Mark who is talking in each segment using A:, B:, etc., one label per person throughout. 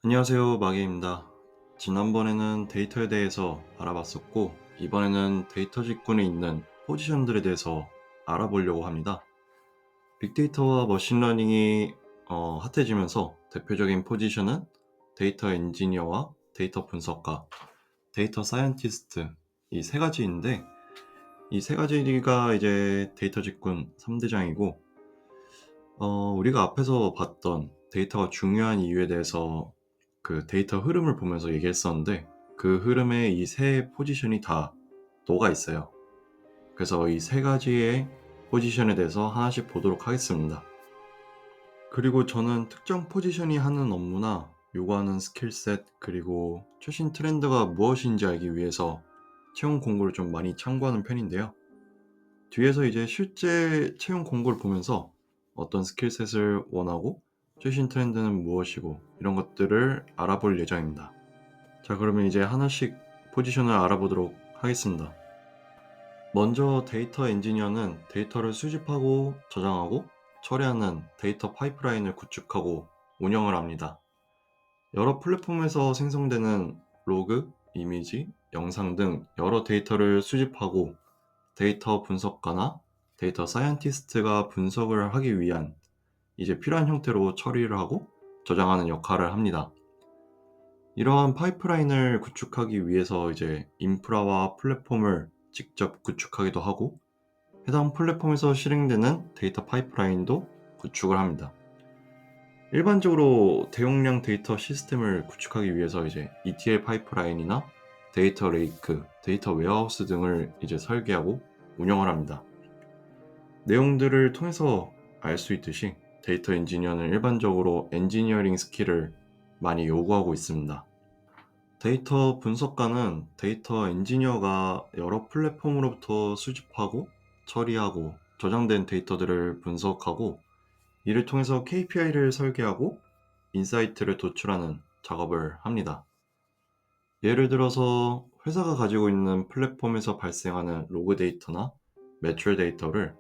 A: 안녕하세요, 마개입니다. 지난번에는 데이터에 대해서 알아봤었고, 이번에는 데이터 직군에 있는 포지션들에 대해서 알아보려고 합니다. 빅데이터와 머신러닝이 핫해지면서 대표적인 포지션은 데이터 엔지니어와 데이터 분석가, 데이터 사이언티스트 이 세 가지인데, 이 세 가지가 이제 데이터 직군 3대장이고, 우리가 앞에서 봤던 데이터가 중요한 이유에 대해서 그 데이터 흐름을 보면서 얘기했었는데 그 흐름에 이 세 포지션이 다 녹아 있어요. 그래서 이 세 가지의 포지션에 대해서 하나씩 보도록 하겠습니다. 그리고 저는 특정 포지션이 하는 업무나 요구하는 스킬셋 그리고 최신 트렌드가 무엇인지 알기 위해서 채용 공고를 좀 많이 참고하는 편인데요. 뒤에서 이제 실제 채용 공고를 보면서 어떤 스킬셋을 원하고 최신 트렌드는 무엇이고 이런 것들을 알아볼 예정입니다. 자, 그러면 이제 하나씩 포지션을 알아보도록 하겠습니다. 먼저 데이터 엔지니어는 데이터를 수집하고 저장하고 처리하는 데이터 파이프라인을 구축하고 운영을 합니다. 여러 플랫폼에서 생성되는 로그, 이미지, 영상 등 여러 데이터를 수집하고 데이터 분석가나 데이터 사이언티스트가 분석을 하기 위한 이제 필요한 형태로 처리를 하고 저장하는 역할을 합니다. 이러한 파이프라인을 구축하기 위해서 이제 인프라와 플랫폼을 직접 구축하기도 하고 해당 플랫폼에서 실행되는 데이터 파이프라인도 구축을 합니다. 일반적으로 대용량 데이터 시스템을 구축하기 위해서 이제 ETL 파이프라인이나 데이터 레이크, 데이터 웨어하우스 등을 이제 설계하고 운영을 합니다. 내용들을 통해서 알 수 있듯이 데이터 엔지니어는 일반적으로 엔지니어링 스킬을 많이 요구하고 있습니다. 데이터 분석가는 데이터 엔지니어가 여러 플랫폼으로부터 수집하고 처리하고 저장된 데이터들을 분석하고 이를 통해서 KPI를 설계하고 인사이트를 도출하는 작업을 합니다. 예를 들어서 회사가 가지고 있는 플랫폼에서 발생하는 로그 데이터나 매출 데이터를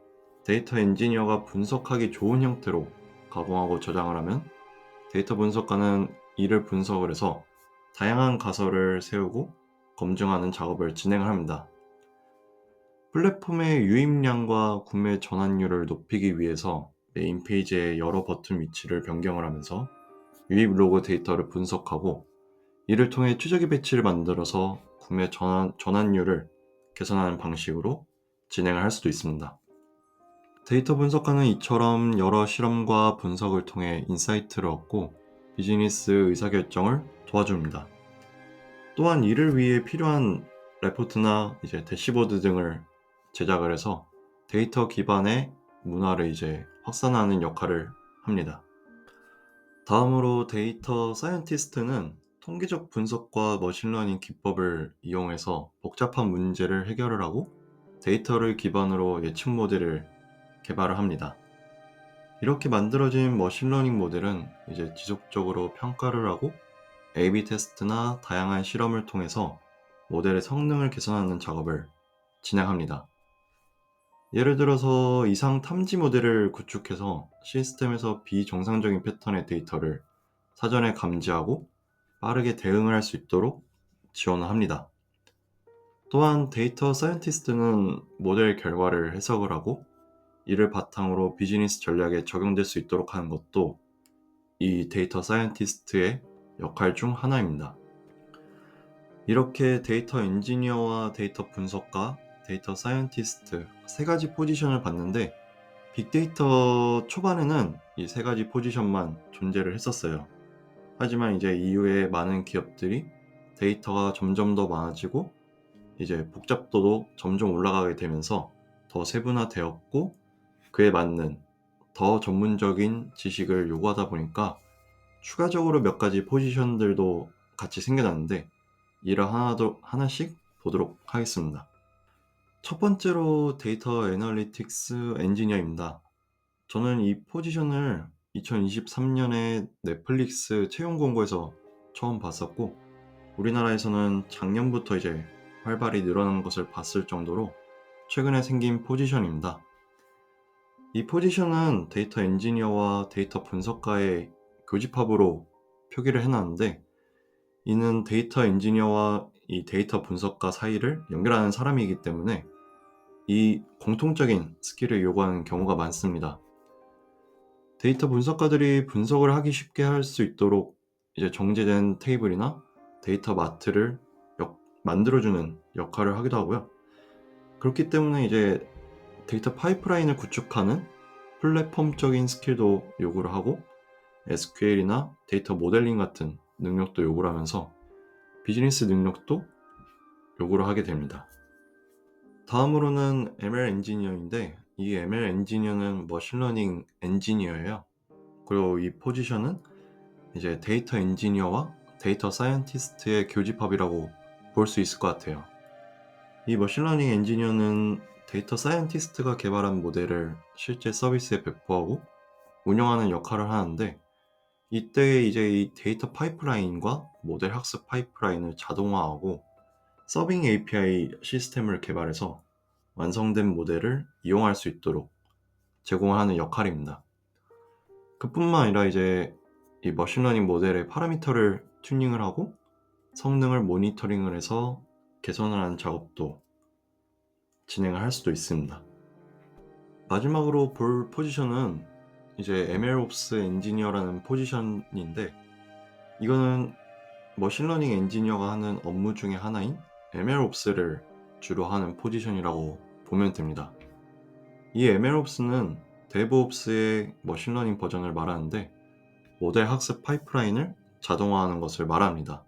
A: 데이터 엔지니어가 분석하기 좋은 형태로 가공하고 저장을 하면 데이터 분석가는 이를 분석을 해서 다양한 가설을 세우고 검증하는 작업을 진행을 합니다. 플랫폼의 유입량과 구매 전환율을 높이기 위해서 메인 페이지의 여러 버튼 위치를 변경을 하면서 유입 로그 데이터를 분석하고 이를 통해 최적의 배치를 만들어서 구매 전환율을 개선하는 방식으로 진행을 할 수도 있습니다. 데이터 분석가는 이처럼 여러 실험과 분석을 통해 인사이트를 얻고 비즈니스 의사결정을 도와줍니다. 또한 이를 위해 필요한 레포트나 이제 대시보드 등을 제작을 해서 데이터 기반의 문화를 이제 확산하는 역할을 합니다. 다음으로 데이터 사이언티스트는 통계적 분석과 머신러닝 기법을 이용해서 복잡한 문제를 해결을 하고 데이터를 기반으로 예측 모델을 개발을 합니다. 이렇게 만들어진 머신러닝 모델은 이제 지속적으로 평가를 하고 A/B 테스트나 다양한 실험을 통해서 모델의 성능을 개선하는 작업을 진행합니다. 예를 들어서 이상 탐지 모델을 구축해서 시스템에서 비정상적인 패턴의 데이터를 사전에 감지하고 빠르게 대응을 할 수 있도록 지원을 합니다. 또한 데이터 사이언티스트는 모델 결과를 해석을 하고 이를 바탕으로 비즈니스 전략에 적용될 수 있도록 하는 것도 이 데이터 사이언티스트의 역할 중 하나입니다. 이렇게 데이터 엔지니어와 데이터 분석가, 데이터 사이언티스트 세 가지 포지션을 봤는데 빅데이터 초반에는 이 세 가지 포지션만 존재를 했었어요. 하지만 이제 이후에 많은 기업들이 데이터가 점점 더 많아지고 이제 복잡도도 점점 올라가게 되면서 더 세분화되었고 그에 맞는 더 전문적인 지식을 요구하다 보니까 추가적으로 몇 가지 포지션들도 같이 생겨났는데 이를 하나씩 보도록 하겠습니다. 첫 번째로 데이터 애널리틱스 엔지니어입니다. 저는 이 포지션을 2023년에 넷플릭스 채용 공고에서 처음 봤었고 우리나라에서는 작년부터 이제 활발히 늘어나는 것을 봤을 정도로 최근에 생긴 포지션입니다. 이 포지션은 데이터 엔지니어와 데이터 분석가의 교집합으로 표기를 해놨는데, 이는 데이터 엔지니어와 이 데이터 분석가 사이를 연결하는 사람이기 때문에 이 공통적인 스킬을 요구하는 경우가 많습니다. 데이터 분석가들이 분석을 하기 쉽게 할 수 있도록 이제 정제된 테이블이나 데이터 마트를 만들어주는 역할을 하기도 하고요. 그렇기 때문에 이제 데이터 파이프라인을 구축하는 플랫폼적인 스킬도 요구를 하고 SQL이나 데이터 모델링 같은 능력도 요구를 하면서 비즈니스 능력도 요구를 하게 됩니다. 다음으로는 ML 엔지니어인데, 이 ML 엔지니어는 머신러닝 엔지니어예요. 그리고 이 포지션은 이제 데이터 엔지니어와 데이터 사이언티스트의 교집합이라고 볼 수 있을 것 같아요. 이 머신러닝 엔지니어는 데이터 사이언티스트가 개발한 모델을 실제 서비스에 배포하고 운영하는 역할을 하는데, 이때 이제 이 데이터 파이프라인과 모델 학습 파이프라인을 자동화하고 서빙 API 시스템을 개발해서 완성된 모델을 이용할 수 있도록 제공하는 역할입니다. 그뿐만 아니라 이제 이 머신러닝 모델의 파라미터를 튜닝을 하고 성능을 모니터링을 해서 개선을 하는 작업도 진행을 할 수도 있습니다. 마지막으로 볼 포지션은 이제 MLOps 엔지니어라는 포지션인데, 이거는 머신러닝 엔지니어가 하는 업무 중에 하나인 MLOps를 주로 하는 포지션이라고 보면 됩니다. 이 MLOps는 DevOps의 머신러닝 버전을 말하는데, 모델 학습 파이프라인을 자동화하는 것을 말합니다.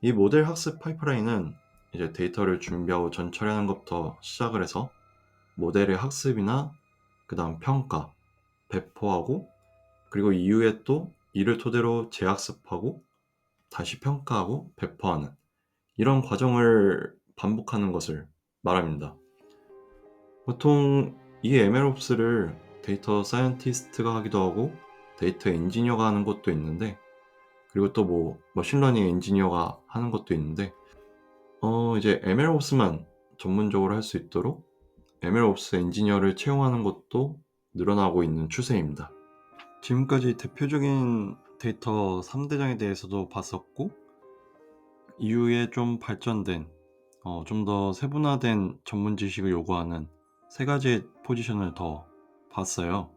A: 이 모델 학습 파이프라인은 이제 데이터를 준비하고 전처리하는 것부터 시작을 해서 모델의 학습이나 그 다음 평가, 배포하고, 그리고 이후에 또 이를 토대로 재학습하고 다시 평가하고 배포하는 이런 과정을 반복하는 것을 말합니다. 보통 이 MLOps를 데이터 사이언티스트가 하기도 하고 데이터 엔지니어가 하는 것도 있는데, 그리고 또 뭐 머신러닝 엔지니어가 하는 것도 있는데, 이제 MLOps만 전문적으로 할 수 있도록 MLOps 엔지니어를 채용하는 것도 늘어나고 있는 추세입니다. 지금까지 대표적인 데이터 3대장에 대해서도 봤었고, 이후에 좀 발전된 좀 더 세분화된 전문 지식을 요구하는 3가지의 포지션을 더 봤어요.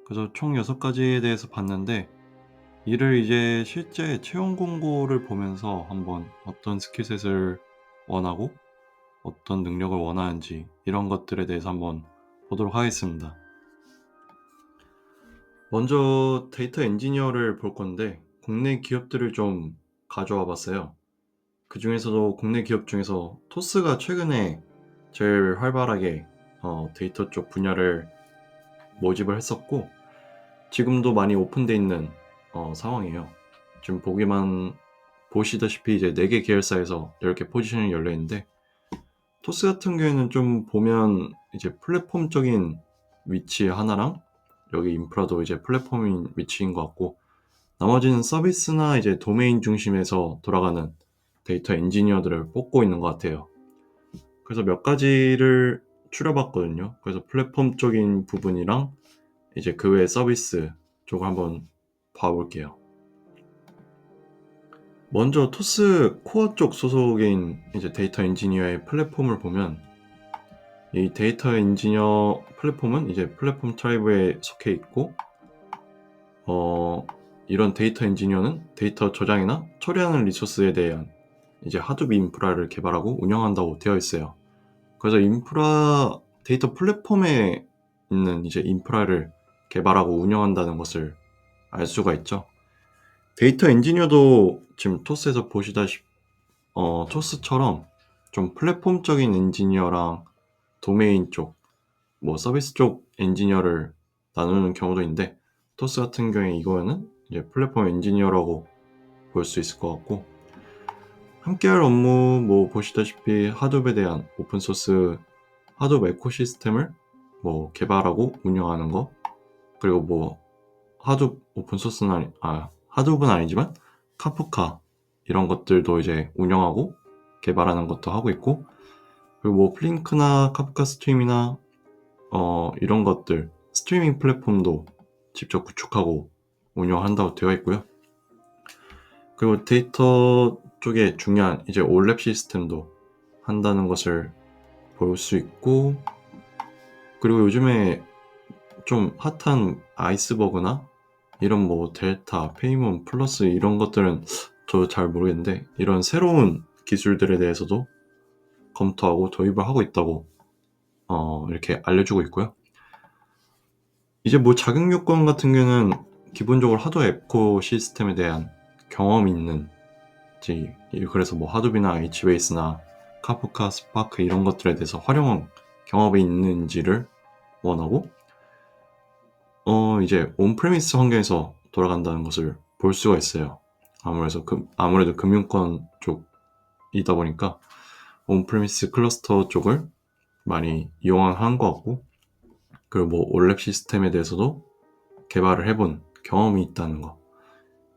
A: 그래서 총 6가지에 대해서 봤는데, 이를 이제 실제 채용 공고를 보면서 한번 어떤 스킬셋을 원하고 어떤 능력을 원하는지 이런 것들에 대해서 한번 보도록 하겠습니다. 먼저 데이터 엔지니어를 볼 건데, 국내 기업들을 좀 가져와 봤어요. 그 중에서도 국내 기업 중에서 토스가 최근에 제일 활발하게 데이터 쪽 분야를 모집을 했었고, 지금도 많이 오픈되어 있는 상황이에요. 지금 보시다시피 이제 4개 계열사에서 이렇게 포지션이 열려 있는데, 토스 같은 경우에는 좀 보면 이제 플랫폼적인 위치 하나랑 여기 인프라도 이제 플랫폼인 위치인 것 같고, 나머지는 서비스나 이제 도메인 중심에서 돌아가는 데이터 엔지니어들을 뽑고 있는 것 같아요. 그래서 몇 가지를 추려봤거든요. 그래서 플랫폼적인 부분이랑 이제 그 외 서비스 쪽을 한번 봐볼게요. 먼저 토스 코어 쪽 소속인 이제 데이터 엔지니어의 플랫폼을 보면, 이 데이터 엔지니어 플랫폼은 이제 플랫폼 트라이브에 속해 있고, 이런 데이터 엔지니어는 데이터 저장이나 처리하는 리소스에 대한 이제 하드비 인프라를 개발하고 운영한다고 되어 있어요. 그래서 데이터 플랫폼에 있는 이제 인프라를 개발하고 운영한다는 것을 알 수가 있죠. 데이터 엔지니어도 지금 토스에서 보시다시피 토스처럼 좀 플랫폼적인 엔지니어랑 도메인 쪽, 뭐 서비스 쪽 엔지니어를 나누는 경우도 있는데, 토스 같은 경우에 이거는 이제 플랫폼 엔지니어라고 볼 수 있을 것 같고, 함께할 업무 뭐 보시다시피 하둡에 대한 오픈소스 하둡 에코시스템을 뭐 개발하고 운영하는 거, 그리고 뭐 하둡 오픈소스는 하둡은 아니지만 카프카 이런 것들도 이제 운영하고 개발하는 것도 하고 있고, 그리고 뭐 플링크나 카프카 스트림이나 이런 것들 스트리밍 플랫폼도 직접 구축하고 운영한다고 되어 있고요. 그리고 데이터 쪽에 중요한 이제 올랩 시스템도 한다는 것을 볼 수 있고, 그리고 요즘에 좀 핫한 아이스버그나 이런 뭐 델타, 페이몬, 플러스 이런 것들은 저 잘 모르겠는데, 이런 새로운 기술들에 대해서도 검토하고 도입을 하고 있다고 이렇게 알려주고 있고요. 이제 뭐 자격 요건 같은 경우는 기본적으로 하드 에코 시스템에 대한 경험이 있는, 그래서 뭐 하드비나 HBase나 카프카, 스파크 이런 것들에 대해서 활용한 경험이 있는지를 원하고, 이제 온프레미스 환경에서 돌아간다는 것을 볼 수가 있어요. 아무래도 금융권 쪽이다 보니까 온프레미스 클러스터 쪽을 많이 이용한 것 같고, 그리고 뭐 올랩 시스템에 대해서도 개발을 해본 경험이 있다는 거,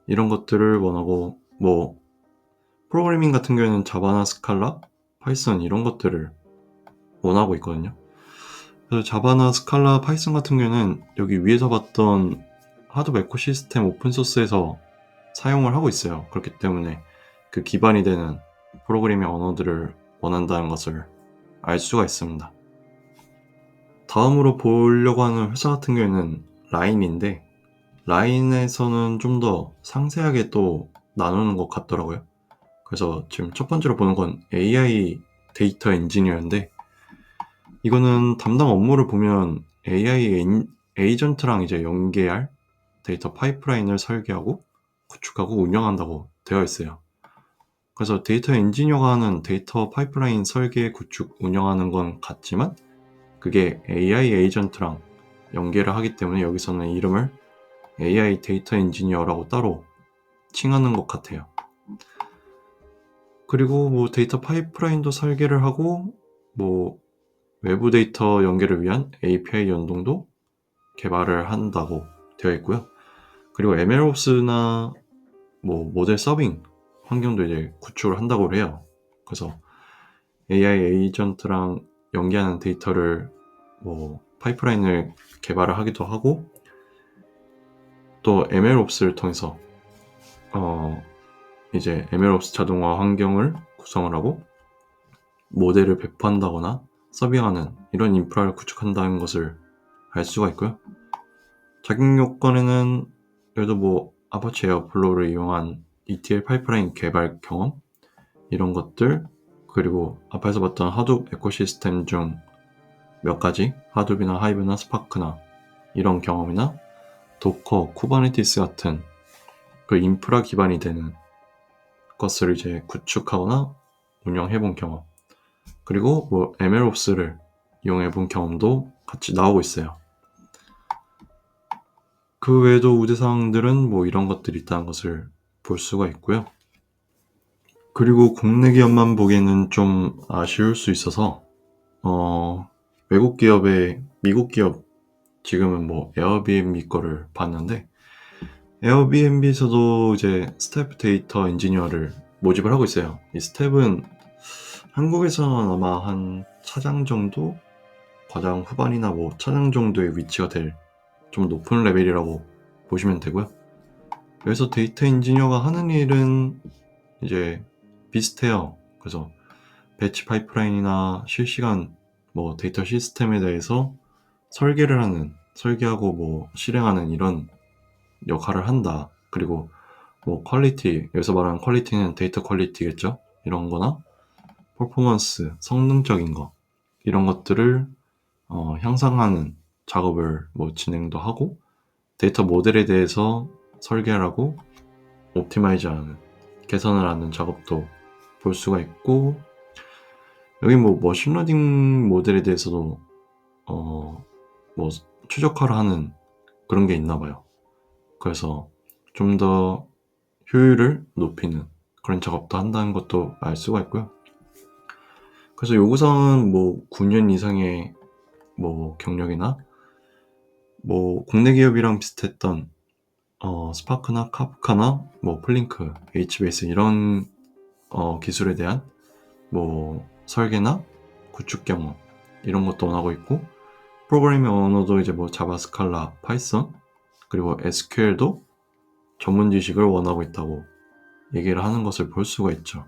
A: 이런 것들을 원하고, 뭐 프로그래밍 같은 경우에는 자바나 스칼라, 파이썬 이런 것들을 원하고 있거든요. 그래서 자바나 스칼라, 파이썬 같은 경우에는 여기 위에서 봤던 하드 에코시스템 오픈소스에서 사용을 하고 있어요. 그렇기 때문에 그 기반이 되는 프로그래밍 언어들을 원한다는 것을 알 수가 있습니다. 다음으로 보려고 하는 회사 같은 경우에는 라인인데, 라인에서는 좀 더 상세하게 또 나누는 것 같더라고요. 그래서 지금 첫 번째로 보는 건 AI 데이터 엔지니어인데, 이거는 담당 업무를 보면 AI 에이전트랑 이제 연계할 데이터 파이프라인을 설계하고 구축하고 운영한다고 되어 있어요. 그래서 데이터 엔지니어가 하는 데이터 파이프라인 설계, 구축, 운영하는 건 같지만 그게 AI 에이전트랑 연계를 하기 때문에 여기서는 이름을 AI 데이터 엔지니어라고 따로 칭하는 것 같아요. 그리고 뭐 데이터 파이프라인도 설계를 하고, 뭐 외부 데이터 연계를 위한 API 연동도 개발을 한다고 되어 있고요. 그리고 MLOps나 뭐 모델 서빙 환경도 이제 구축을 한다고 해요. 그래서 AI 에이전트랑 연계하는 데이터를 뭐 파이프라인을 개발을 하기도 하고, 또 MLOps를 통해서 이제 MLOps 자동화 환경을 구성을 하고 모델을 배포한다거나 서빙하는 이런 인프라를 구축한다는 것을 알 수가 있고요. 자격 요건에는 그래도 뭐 아파치 에어플로우를 이용한 ETL 파이프라인 개발 경험, 이런 것들, 그리고 앞에서 봤던 하둡 에코시스템 중 몇 가지, 하둡이나 하이브나 스파크나 이런 경험이나 도커, 쿠버네티스 같은 그 인프라 기반이 되는 것을 이제 구축하거나 운영해본 경험, 그리고 뭐 MLOps를 이용해본 경험도 같이 나오고 있어요. 그 외에도 우대사항들은 뭐 이런 것들이 있다는 것을 볼 수가 있고요. 그리고 국내 기업만 보기에는 좀 아쉬울 수 있어서 외국 기업의 미국 기업, 지금은 뭐 에어비앤비 거를 봤는데, 에어비앤비에서도 이제 스텝 데이터 엔지니어를 모집을 하고 있어요. 이 스텝은 한국에서는 아마 한 차장 정도, 과장 후반이나 뭐 차장 정도의 위치가 될 좀 높은 레벨이라고 보시면 되고요. 그래서 데이터 엔지니어가 하는 일은 이제 비슷해요. 그래서 배치 파이프라인이나 실시간 뭐 데이터 시스템에 대해서 설계하고 뭐 실행하는 이런 역할을 한다. 그리고 뭐 퀄리티, 여기서 말하는 퀄리티는 데이터 퀄리티겠죠. 이런 거나 퍼포먼스, 성능적인 거, 이런 것들을 향상하는 작업을 뭐 진행도 하고, 데이터 모델에 대해서 설계하고 옵티마이즈하는, 개선을 하는 작업도 볼 수가 있고, 여기 뭐 머신러닝 모델에 대해서도 뭐 최적화를 하는 그런 게 있나 봐요. 그래서 좀 더 효율을 높이는 그런 작업도 한다는 것도 알 수가 있고요. 그래서 요구사항은 뭐 9년 이상의 뭐 경력이나 뭐 국내 기업이랑 비슷했던 스파크나 카프카나 뭐 플링크, HBase 이런 기술에 대한 뭐 설계나 구축 경험, 이런 것도 원하고 있고, 프로그래밍 언어도 이제 뭐 자바, 스칼라, 파이썬, 그리고 SQL도 전문 지식을 원하고 있다고 얘기를 하는 것을 볼 수가 있죠.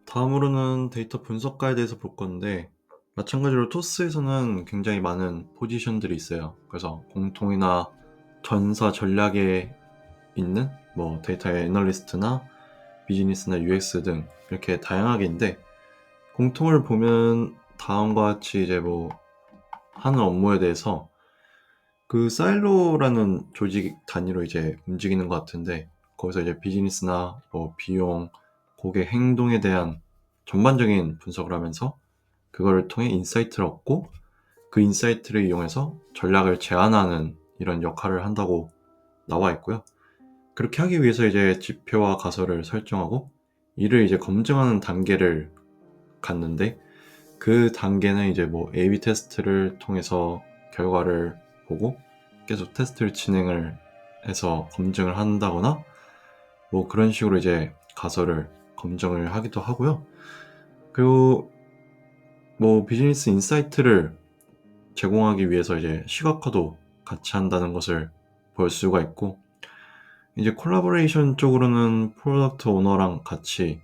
A: 다음으로는 데이터 분석가에 대해서 볼 건데, 마찬가지로 토스에서는 굉장히 많은 포지션들이 있어요. 그래서 공통이나 전사 전략에 있는 뭐 데이터 애널리스트나 비즈니스나 UX 등 이렇게 다양하게 있는데, 공통을 보면 다음과 같이 이제 뭐 하는 업무에 대해서 그 사일로라는 조직 단위로 이제 움직이는 것 같은데, 거기서 이제 비즈니스나 뭐 비용, 고객 행동에 대한 전반적인 분석을 하면서 그거를 통해 인사이트를 얻고, 그 인사이트를 이용해서 전략을 제안하는 이런 역할을 한다고 나와 있고요. 그렇게 하기 위해서 이제 지표와 가설을 설정하고 이를 이제 검증하는 단계를 갔는데, 그 단계는 이제 뭐 A/B 테스트를 통해서 결과를 보고 계속 테스트를 진행을 해서 검증을 한다거나 뭐 그런 식으로 이제 가설을 검증을 하기도 하고요. 그리고 뭐 비즈니스 인사이트를 제공하기 위해서 이제 시각화도 같이 한다는 것을 볼 수가 있고, 이제 콜라보레이션 쪽으로는 프로덕트 오너랑 같이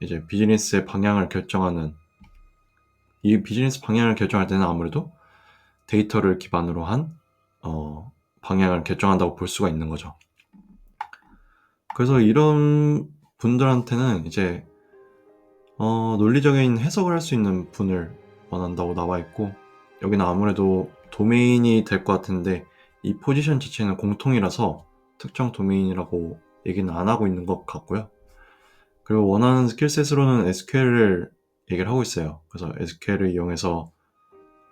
A: 이제 비즈니스의 방향을 결정하는, 이 비즈니스 방향을 결정할 때는 아무래도 데이터를 기반으로 한 방향을 결정한다고 볼 수가 있는 거죠. 그래서 이런 분들한테는 이제 논리적인 해석을 할 수 있는 분을 원한다고 나와 있고, 여기는 아무래도 도메인이 될 것 같은데 이 포지션 자체는 공통이라서 특정 도메인이라고 얘기는 안 하고 있는 것 같고요. 그리고 원하는 스킬셋으로는 SQL을 얘기를 하고 있어요. 그래서 SQL을 이용해서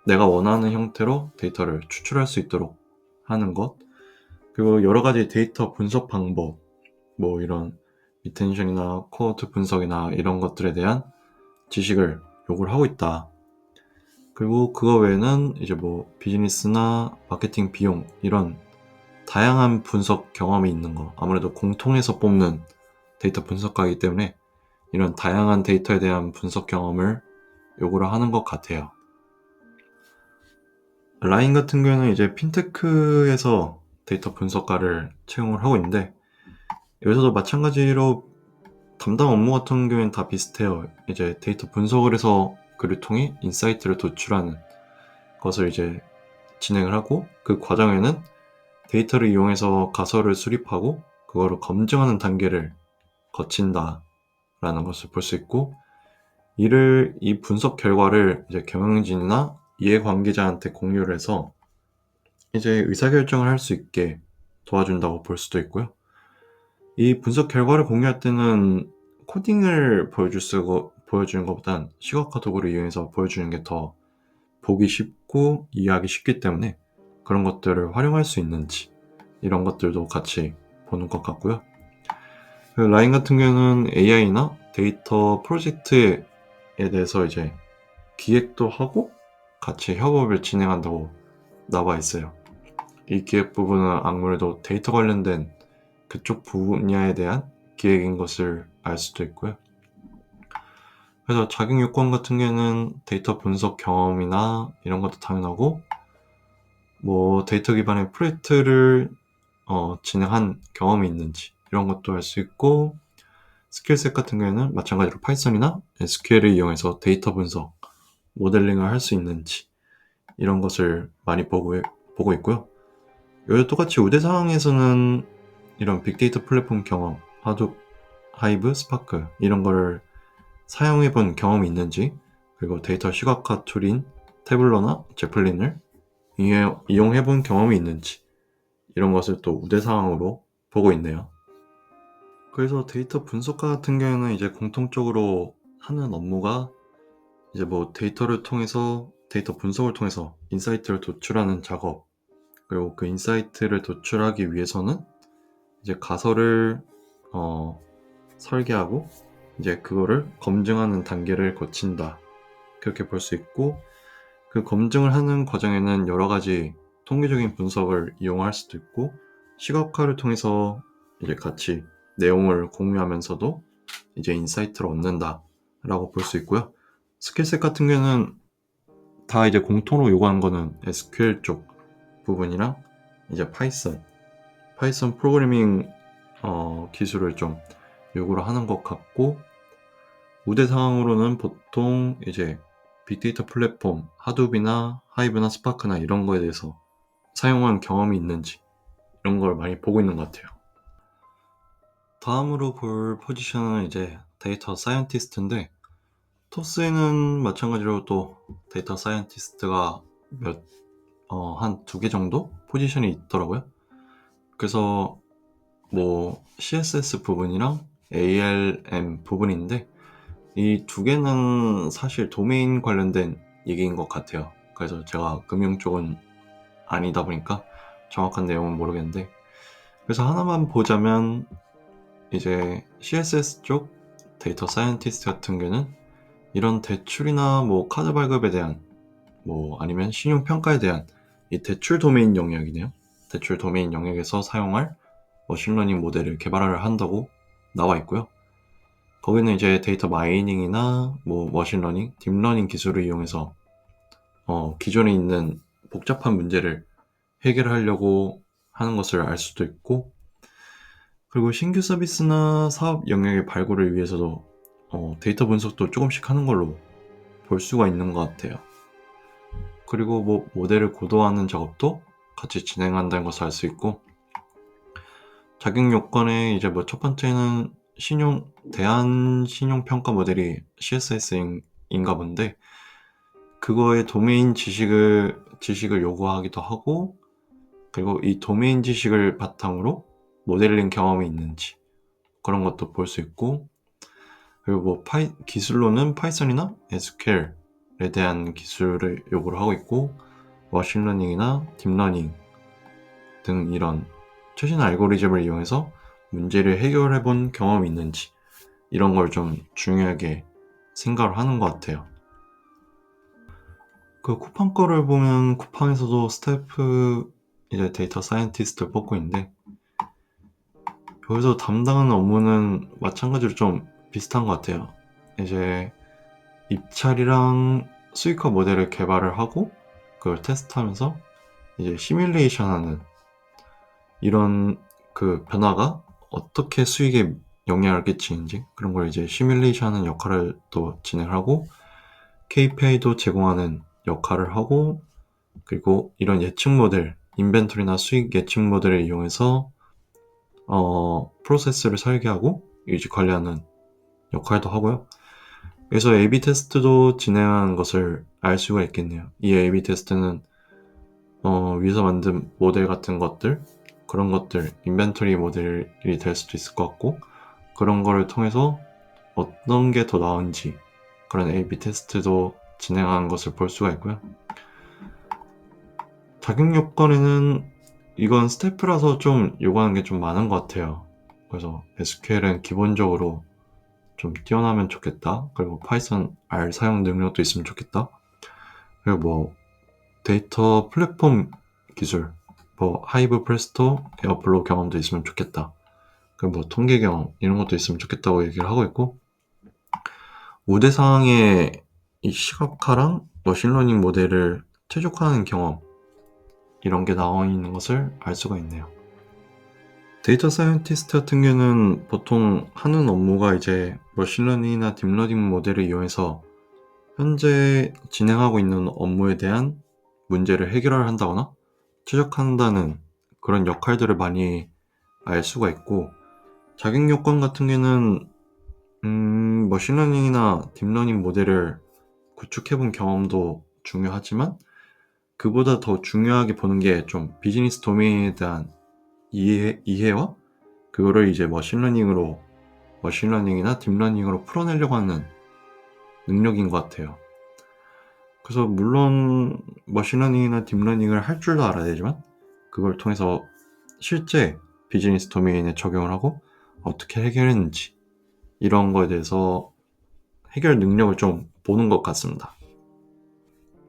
A: 내가 원하는 형태로 데이터를 추출할 수 있도록 하는 것, 그리고 여러 가지 데이터 분석 방법, 뭐 이런 리텐션이나 코어트 분석이나 이런 것들에 대한 지식을 요구를 하고 있다. 그리고 그거 외에는 이제 뭐 비즈니스나 마케팅 비용 이런 다양한 분석 경험이 있는 거, 아무래도 공통해서 뽑는 데이터 분석가이기 때문에 이런 다양한 데이터에 대한 분석 경험을 요구를 하는 것 같아요. 라인 같은 경우는 이제 핀테크에서 데이터 분석가를 채용을 하고 있는데, 여기서도 마찬가지로 담당 업무 같은 경우에는 다 비슷해요. 이제 데이터 분석을 해서 그를 통해 인사이트를 도출하는 것을 이제 진행을 하고, 그 과정에는 데이터를 이용해서 가설을 수립하고 그거를 검증하는 단계를 거친다라는 것을 볼 수 있고, 이 분석 결과를 이제 경영진이나 이해관계자한테 공유를 해서 이제 의사결정을 할 수 있게 도와준다고 볼 수도 있고요. 이 분석 결과를 공유할 때는 코딩을 보여주는 것보단 시각화 도구를 이용해서 보여주는 게 더 보기 쉽고 이해하기 쉽기 때문에 그런 것들을 활용할 수 있는지, 이런 것들도 같이 보는 것 같고요. 라인 같은 경우는 AI나 데이터 프로젝트에 대해서 이제 기획도 하고 같이 협업을 진행한다고 나와 있어요. 이 기획 부분은 아무래도 데이터 관련된 그쪽 분야에 대한 기획인 것을 알 수도 있고요. 그래서 자격 요건 같은 경우에는 데이터 분석 경험이나 이런 것도 당연하고, 뭐 데이터 기반의 프로젝트를 진행한 경험이 있는지 이런 것도 알 수 있고, 스킬셋 같은 경우에는 마찬가지로 파이썬이나 SQL을 이용해서 데이터 분석, 모델링을 할 수 있는지 이런 것을 많이 보고 있고요. 여기 똑같이 우대 상황에서는 이런 빅데이터 플랫폼 경험, 하둡, 하이브, 스파크 이런 거를 사용해 본 경험이 있는지, 그리고 데이터 시각화 툴인 태블러나 제플린을 이용해 본 경험이 있는지, 이런 것을 또 우대 상황으로 보고 있네요. 그래서 데이터 분석가 같은 경우는 이제 공통적으로 하는 업무가 이제 뭐 데이터 분석을 통해서 인사이트를 도출하는 작업, 그리고 그 인사이트를 도출하기 위해서는 이제 가설을 설계하고 이제 그거를 검증하는 단계를 거친다, 그렇게 볼 수 있고, 그 검증을 하는 과정에는 여러 가지 통계적인 분석을 이용할 수도 있고, 시각화를 통해서 이제 같이 내용을 공유하면서도 이제 인사이트를 얻는다라고 볼 수 있고요. 스킬셋 같은 경우는 다 이제 공통으로 요구하는 거는 SQL 쪽 부분이랑 이제 파이썬 프로그래밍 기술을 좀 요구를 하는 것 같고, 우대 상황으로는 보통 이제 빅데이터 플랫폼, 하둡이나 하이브나 스파크나 이런 거에 대해서 사용한 경험이 있는지 이런 걸 많이 보고 있는 것 같아요. 다음으로 볼 포지션은 이제 데이터 사이언티스트인데, 토스에는 마찬가지로 또 데이터 사이언티스트가 한 2개 정도 포지션이 있더라고요. 그래서 뭐 CSS 부분이랑 ALM 부분인데, 이 2개는 사실 도메인 관련된 얘기인 것 같아요. 그래서 제가 금융 쪽은 아니다 보니까 정확한 내용은 모르겠는데, 그래서 하나만 보자면 이제 CSS 쪽 데이터 사이언티스트 같은 경우는 이런 대출이나 뭐 카드 발급에 대한, 뭐 아니면 신용 평가에 대한 이 대출 도메인 영역이네요. 대출 도메인 영역에서 사용할 머신러닝 모델을 개발을 한다고 나와 있고요. 거기는 이제 데이터 마이닝이나 뭐 머신러닝, 딥러닝 기술을 이용해서 기존에 있는 복잡한 문제를 해결하려고 하는 것을 알 수도 있고, 그리고 신규 서비스나 사업 영역의 발굴을 위해서도 데이터 분석도 조금씩 하는 걸로 볼 수가 있는 것 같아요. 그리고 뭐 모델을 고도화하는 작업도 같이 진행한다는 것을 알 수 있고, 자격 요건에 이제 뭐 첫 번째는 대한 신용 평가 모델이 CSS인가 본데, 그거의 도메인 지식을 요구하기도 하고, 그리고 이 도메인 지식을 바탕으로 모델링 경험이 있는지 그런 것도 볼 수 있고, 그리고 뭐 기술로는 파이썬이나 SQL에 대한 기술을 요구를 하고 있고, 머신러닝이나 딥러닝 등 이런 최신 알고리즘을 이용해서 문제를 해결해 본 경험이 있는지 이런 걸 좀 중요하게 생각을 하는 것 같아요. 그 쿠팡 거를 보면 쿠팡에서도 스태프 이제 데이터 사이언티스트를 뽑고 있는데, 여기서 담당하는 업무는 마찬가지로 좀 비슷한 것 같아요. 이제 입찰이랑 수익화 모델을 개발을 하고 그걸 테스트하면서 이제 시뮬레이션 하는, 이런 그 변화가 어떻게 수익에 영향을 끼치는지 그런 걸 이제 시뮬레이션 하는 역할을 또 진행하고, KPI도 제공하는 역할을 하고, 그리고 이런 예측 모델, 인벤토리나 수익 예측 모델을 이용해서 프로세스를 설계하고 유지 관리하는 역할도 하고요. 그래서 A/B 테스트도 진행하는 것을 알 수가 있겠네요. 이 A/B 테스트는 위에서 만든 모델 같은 것들, 그런 것들, 인벤토리 모델이 될 수도 있을 것 같고, 그런 거를 통해서 어떤 게 더 나은지 그런 A/B 테스트도 진행하는 것을 볼 수가 있고요. 자격 요건에는 이건 스태프라서 좀 요구하는 게 좀 많은 것 같아요. 그래서 SQL은 기본적으로 좀 뛰어나면 좋겠다. 그리고 파이썬 R 사용 능력도 있으면 좋겠다. 그리고 뭐 데이터 플랫폼 기술, 뭐 하이브 프레스토, 에어플로우 경험도 있으면 좋겠다. 그리고 뭐 통계 경험 이런 것도 있으면 좋겠다고 얘기를 하고 있고, 우대 상황에 이 시각화랑 머신러닝 모델을 최적화하는 경험 이런 게 나와 있는 것을 알 수가 있네요. 데이터 사이언티스트 같은 경우는 보통 하는 업무가 이제 머신러닝이나 딥러닝 모델을 이용해서 현재 진행하고 있는 업무에 대한 문제를 해결을 한다거나 최적화한다는 그런 역할들을 많이 알 수가 있고, 자격 요건 같은 경우는 머신러닝이나 딥러닝 모델을 구축해본 경험도 중요하지만, 그보다 더 중요하게 보는 게 좀 비즈니스 도메인에 대한 이해와 그거를 이제 머신러닝이나 딥러닝으로 풀어내려고 하는 능력인 것 같아요. 그래서 물론 머신러닝이나 딥러닝을 할 줄도 알아야 되지만, 그걸 통해서 실제 비즈니스 도메인에 적용을 하고 어떻게 해결했는지 이런 거에 대해서 해결 능력을 좀 보는 것 같습니다.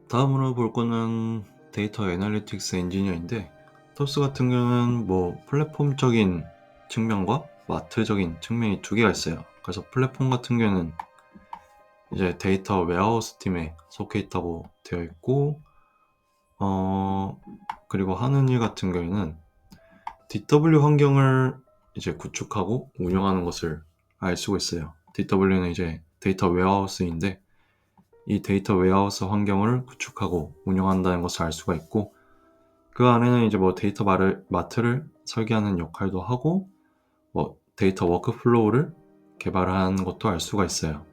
A: 다음으로 볼 거는 데이터 애널리틱스 엔지니어인데, 토스 같은 경우는 뭐 플랫폼적인 측면과 마트적인 측면이 2개가 있어요. 그래서 플랫폼 같은 경우는 이제 데이터 웨어하우스 팀에 속해 있다고 되어 있고, 그리고 하는 일 같은 경우에는 DW 환경을 이제 구축하고 운영하는 것을 알 수가 있어요. DW는 이제 데이터 웨어하우스인데 이 데이터 웨어하우스 환경을 구축하고 운영한다는 것을 알 수가 있고 그 안에는 이제 뭐 데이터 마트를 설계하는 역할도 하고 뭐 데이터 워크플로우를 개발하는 것도 알 수가 있어요.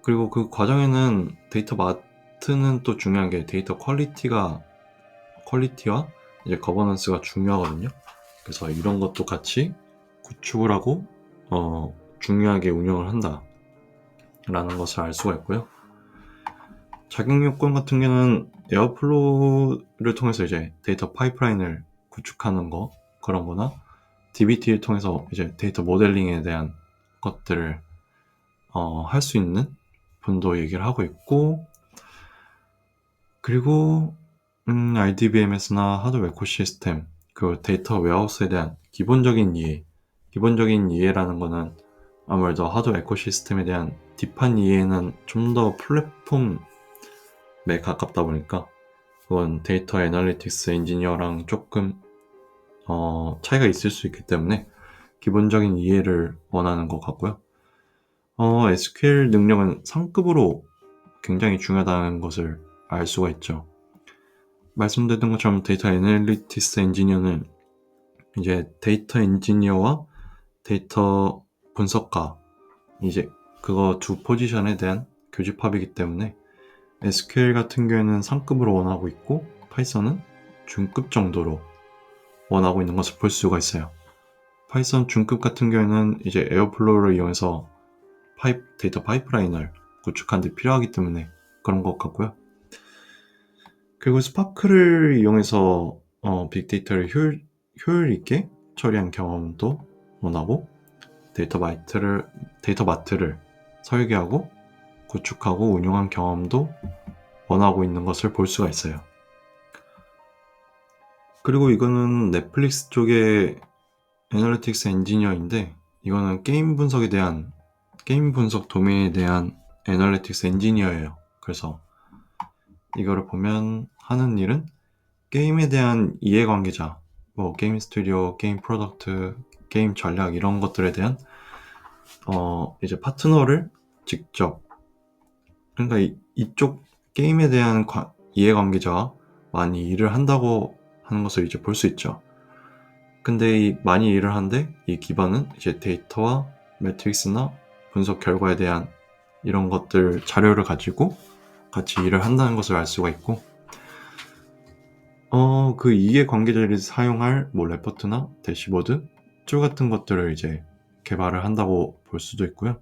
A: 그리고 그 과정에는 데이터 마트는 또 중요한 게 데이터 퀄리티와 이제 거버넌스가 중요하거든요. 그래서 이런 것도 같이 구축을 하고 중요하게 운영을 한다라는 것을 알 수가 있고요. 자격 요건 같은 경우는 에어플로우를 통해서 이제 데이터 파이프라인을 구축하는 거 그런 거나 DBT를 통해서 이제 데이터 모델링에 대한 것들을 할 수 있는 분도 얘기를 하고 있고 그리고 RDBMS나 하드웨어 에코시스템 그 데이터 웨어하우스에 대한 기본적인 이해라는 거는 아무래도 하드웨어 에코시스템에 대한 딥한 이해는 좀 더 플랫폼에 가깝다 보니까 그건 데이터 애널리틱스 엔지니어랑 조금 차이가 있을 수 있기 때문에 기본적인 이해를 원하는 것 같고요. SQL 능력은 상급으로 굉장히 중요하다는 것을 알 수가 있죠. 말씀드렸던 것처럼 데이터 애널리틱스 엔지니어는 이제 데이터 엔지니어와 데이터 분석가 이제 그거 두 포지션에 대한 교집합이기 때문에 SQL 같은 경우에는 상급으로 원하고 있고 파이썬은 중급 정도로 원하고 있는 것을 볼 수가 있어요. 파이썬 중급 같은 경우에는 이제 에어플로우를 이용해서 데이터 파이프라인을 구축하는 데 필요하기 때문에 그런 것 같고요. 그리고 스파크를 이용해서 빅데이터를 효율 있게 처리한 경험도 원하고 데이터 마트를 설계하고 구축하고 운영한 경험도 원하고 있는 것을 볼 수가 있어요. 그리고 이거는 넷플릭스 쪽의 애널리틱스 엔지니어인데 이거는 게임 분석 도메인에 대한 애널리틱스 엔지니어예요. 그래서 이거를 보면 하는 일은 게임에 대한 이해관계자, 뭐 게임 스튜디오, 게임 프로덕트, 게임 전략 이런 것들에 대한 이제 파트너를 직접 그러니까 이쪽 게임에 대한 이해관계자와 많이 일을 한다고 하는 것을 이제 볼 수 있죠. 근데 많이 일을 하는데 이 기반은 이제 데이터와 매트릭스나 분석 결과에 대한 이런 것들 자료를 가지고 같이 일을 한다는 것을 알 수가 있고 그 이해관계자들이 사용할 뭐 레포트나 대시보드 툴 같은 것들을 이제 개발을 한다고 볼 수도 있고요.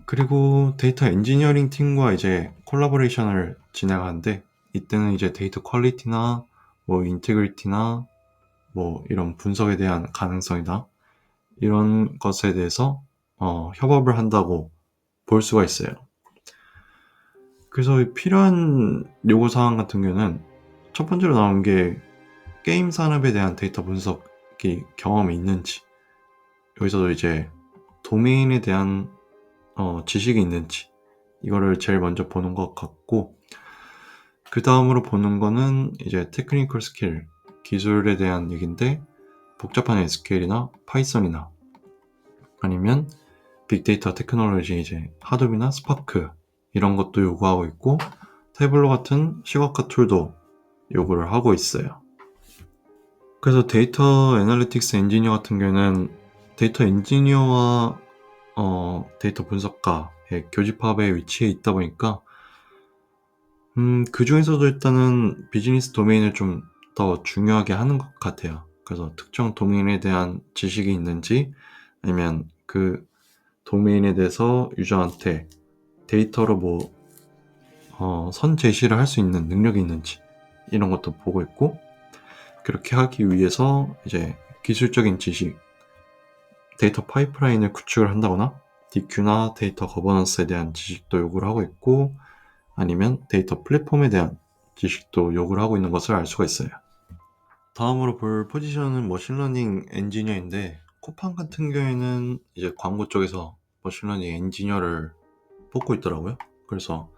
A: 그리고 데이터 엔지니어링 팀과 이제 콜라보레이션을 진행하는데 이때는 이제 데이터 퀄리티나 뭐 인테그리티나 뭐 이런 분석에 대한 가능성이다 이런 것에 대해서 협업을 한다고 볼 수가 있어요. 그래서 필요한 요구사항 같은 경우는 첫 번째로 나온 게 게임 산업에 대한 데이터 분석이 경험이 있는지 여기서도 이제 도메인에 대한 지식이 있는지 이거를 제일 먼저 보는 것 같고 그 다음으로 보는 거는 이제 테크니컬 스킬 기술에 대한 얘기인데 복잡한 SQL이나 파이썬이나 아니면 빅데이터 테크놀로지 이제 하둡이나 스파크 이런 것도 요구하고 있고 태블로 같은 시각화 툴도 요구를 하고 있어요. 그래서 데이터 애널리틱스 엔지니어 같은 경우는 데이터 엔지니어와 데이터 분석가의 교집합에 위치해 있다 보니까 그 중에서도 일단은 비즈니스 도메인을 좀 더 중요하게 하는 것 같아요. 그래서 특정 도메인에 대한 지식이 있는지 아니면 그 도메인에 대해서 유저한테 데이터로 뭐 선 제시를 할 수 있는 능력이 있는지 이런 것도 보고 있고 그렇게 하기 위해서 이제 기술적인 지식 데이터 파이프라인을 구축을 한다거나 DQ나 데이터 거버넌스에 대한 지식도 요구를 하고 있고 아니면 데이터 플랫폼에 대한 지식도 요구를 하고 있는 것을 알 수가 있어요. 다음으로 볼 포지션은 머신러닝 엔지니어인데 쿠팡 같은 경우에는 이제 광고 쪽에서 머신러닝 엔지니어를 뽑고 있더라고요. 그래서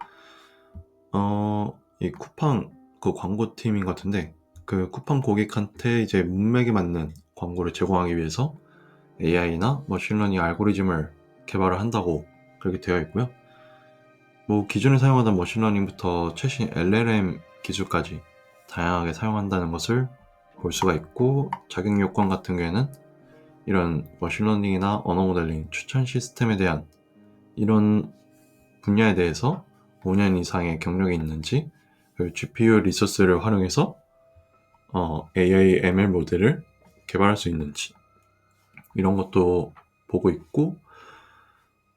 A: 이 쿠팡 그 광고팀인 것 같은데 그 쿠팡 고객한테 이제 문맥에 맞는 광고를 제공하기 위해서 AI나 머신러닝 알고리즘을 개발을 한다고 그렇게 되어 있고요. 뭐 기존에 사용하던 머신러닝부터 최신 LLM 기술까지 다양하게 사용한다는 것을 볼 수가 있고, 자격 요건 같은 경우에는 이런 머신러닝이나 언어 모델링 추천 시스템에 대한 이런 분야에 대해서 5년 이상의 경력이 있는지, 그리고 GPU 리소스를 활용해서 AI ML 모델을 개발할 수 있는지 이런 것도 보고 있고,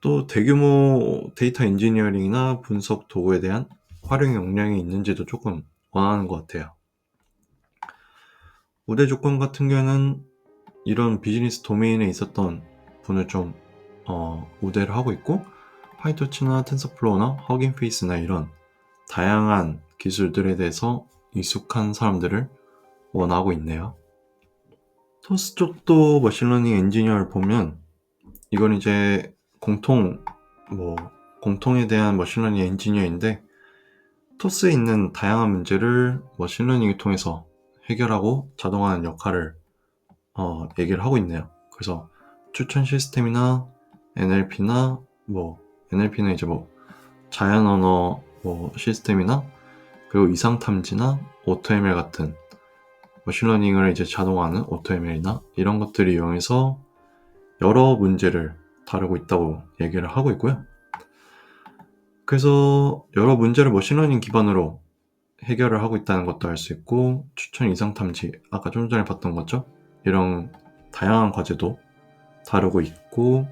A: 또 대규모 데이터 엔지니어링이나 분석 도구에 대한 활용 역량이 있는지도 조금 원하는 것 같아요. 우대 조건 같은 경우는 이런 비즈니스 도메인에 있었던 분을 좀 우대를 하고 있고, 파이토치나 텐서플로우나 허깅 페이스나 이런 다양한 기술들에 대해서 익숙한 사람들을 원하고 있네요. 토스 쪽도 머신러닝 엔지니어를 보면 이건 이제 공통에 대한 머신러닝 엔지니어인데, 토스에 있는 다양한 문제를 머신러닝을 통해서 해결하고 자동화하는 역할을 얘기를 하고 있네요. 그래서 추천 시스템이나 NLP나 NLP는 이제 자연 언어 시스템이나, 그리고 이상 탐지나 오토ML 같은 머신러닝을 이제 자동화하는 오토ML이나 이런 것들을 이용해서 여러 문제를 다루고 있다고 얘기를 하고 있고요. 그래서 여러 문제를 머신러닝 기반으로 해결을 하고 있다는 것도 알 수 있고, 추천 이상 탐지, 아까 좀 전에 봤던 거죠? 이런 다양한 과제도 다루고 있고,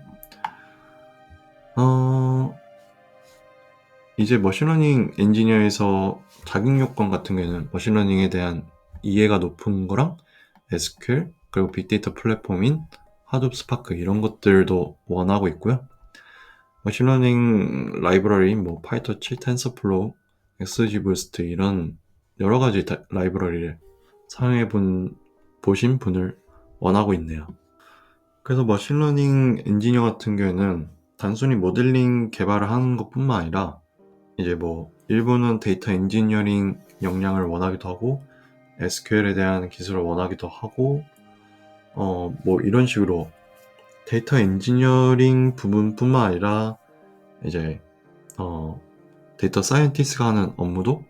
A: 이제 머신러닝 엔지니어에서 자격 요건 같은 경우에는 머신러닝에 대한 이해가 높은 거랑 SQL, 그리고 빅데이터 플랫폼인 하둡, 스파크 이런 것들도 원하고 있고요. 머신러닝 라이브러리 파이터치, 텐서플로우, XGBoost 이런 여러 가지 라이브러리를 사용해 보신 분을 원하고 있네요. 그래서 머신러닝 엔지니어 같은 경우에는 단순히 모델링 개발을 하는 것뿐만 아니라 이제 일부는 데이터 엔지니어링 역량을 원하기도 하고, SQL에 대한 기술을 원하기도 하고, 이런 식으로 데이터 엔지니어링 부분뿐만 아니라 이제 데이터 사이언티스트가 하는 업무도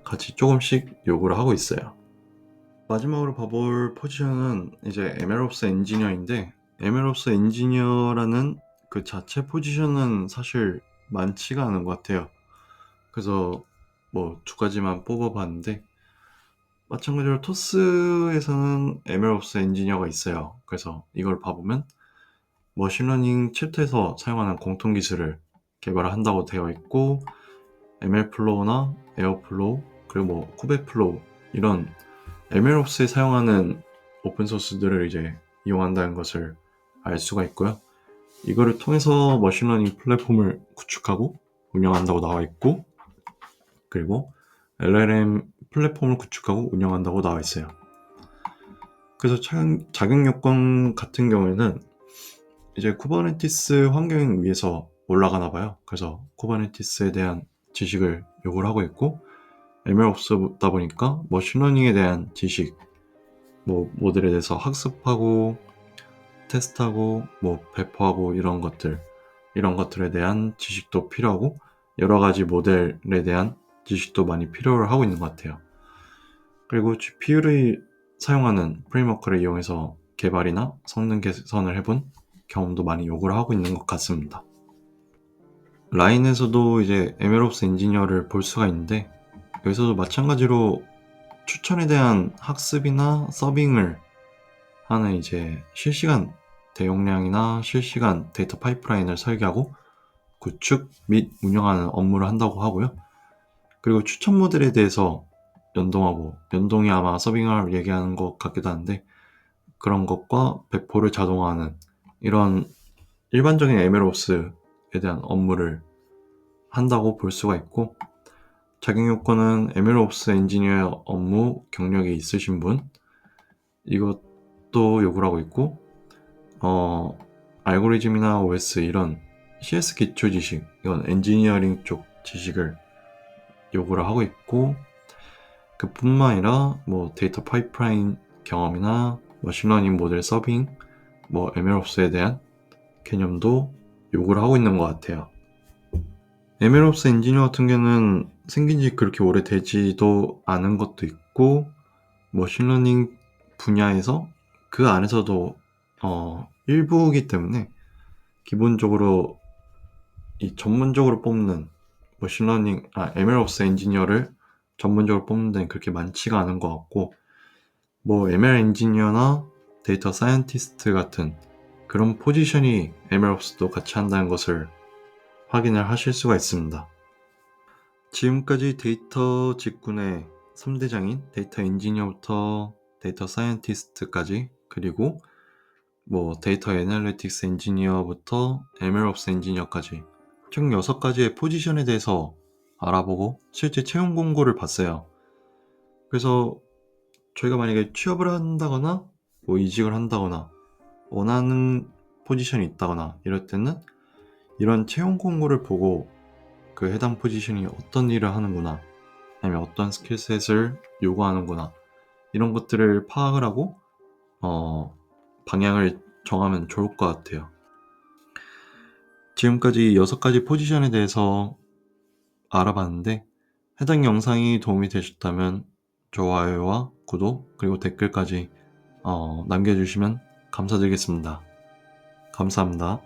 A: 같이 조금씩 요구를 하고 있어요. 마지막으로 봐볼 포지션은 이제 MLOps 엔지니어인데, MLOps 엔지니어라는 그 자체 포지션은 사실 많지가 않은 것 같아요. 그래서 두 가지만 뽑아봤는데, 마찬가지로 토스에서는 MLOps 엔지니어가 있어요. 그래서 이걸 봐보면 머신러닝 챕터에서 사용하는 공통 기술을 개발한다고 되어 있고, ML플로우나 에어플로우, 그리고 쿠베플로우 이런 MLOps에 사용하는 오픈소스들을 이제 이용한다는 것을 알 수가 있고요. 이거를 통해서 머신러닝 플랫폼을 구축하고 운영한다고 나와 있고, 그리고 LLM 플랫폼을 구축하고 운영한다고 나와 있어요. 그래서 자격 요건 같은 경우에는 이제 쿠버네티스 환경 위에서 올라가나 봐요. 그래서 쿠버네티스에 대한 지식을 요구를 하고 있고, MLOps다 보니까 머신러닝에 대한 지식, 모델에 대해서 학습하고 테스트하고 배포하고 이런 것들에 대한 지식도 필요하고, 여러 가지 모델에 대한 지식도 많이 필요를 하고 있는 것 같아요. 그리고 GPU를 사용하는 프레임워크를 이용해서 개발이나 성능 개선을 해본 경험도 많이 요구를 하고 있는 것 같습니다. 라인에서도 이제 MLOps 엔지니어를 볼 수가 있는데, 여기서도 마찬가지로 추천에 대한 학습이나 서빙을 하는 이제 실시간 대용량이나 실시간 데이터 파이프라인을 설계하고 구축 및 운영하는 업무를 한다고 하고요. 그리고 추천 모델에 대해서 연동이 아마 서빙을 얘기하는 것 같기도 한데, 그런 것과 배포를 자동화하는 이런 일반적인 MLOps에 대한 업무를 한다고 볼 수가 있고, 자격 요건은 MLOps 엔지니어 업무 경력이 있으신 분, 이것도 요구를 하고 있고, 알고리즘이나 OS 이런 CS 기초 지식, 이건 엔지니어링 쪽 지식을 요구를 하고 있고, 그뿐만 아니라 뭐 데이터 파이프라인 경험이나 머신러닝 모델 서빙, 뭐 MLOps에 대한 개념도 요구를 하고 있는 것 같아요. MLOps 엔지니어 같은 경우는 생긴 지 그렇게 오래되지도 않은 것도 있고, 머신러닝 분야에서 그 안에서도 일부이기 때문에 기본적으로 이 전문적으로 뽑는 MLOps 엔지니어를 전문적으로 뽑는 데는 그렇게 많지가 않은 것 같고, 뭐 ML 엔지니어나 데이터 사이언티스트 같은 그런 포지션이 MLOps도 같이 한다는 것을 확인을 하실 수가 있습니다. 지금까지 데이터 직군의 3대장인 데이터 엔지니어부터 데이터 사이언티스트까지, 그리고 뭐 데이터 애널리틱스 엔지니어부터 MLOps 엔지니어까지 총 6가지의 포지션에 대해서 알아보고 실제 채용 공고를 봤어요. 그래서 저희가 만약에 취업을 한다거나 뭐 이직을 한다거나 원하는 포지션이 있다거나 이럴 때는 이런 채용 공고를 보고 그 해당 포지션이 어떤 일을 하는구나, 아니면 어떤 스킬셋을 요구하는구나, 이런 것들을 파악을 하고 방향을 정하면 좋을 것 같아요. 지금까지 6가지 포지션에 대해서 알아봤는데, 해당 영상이 도움이 되셨다면 좋아요와 구독, 그리고 댓글까지 남겨주시면 감사드리겠습니다. 감사합니다.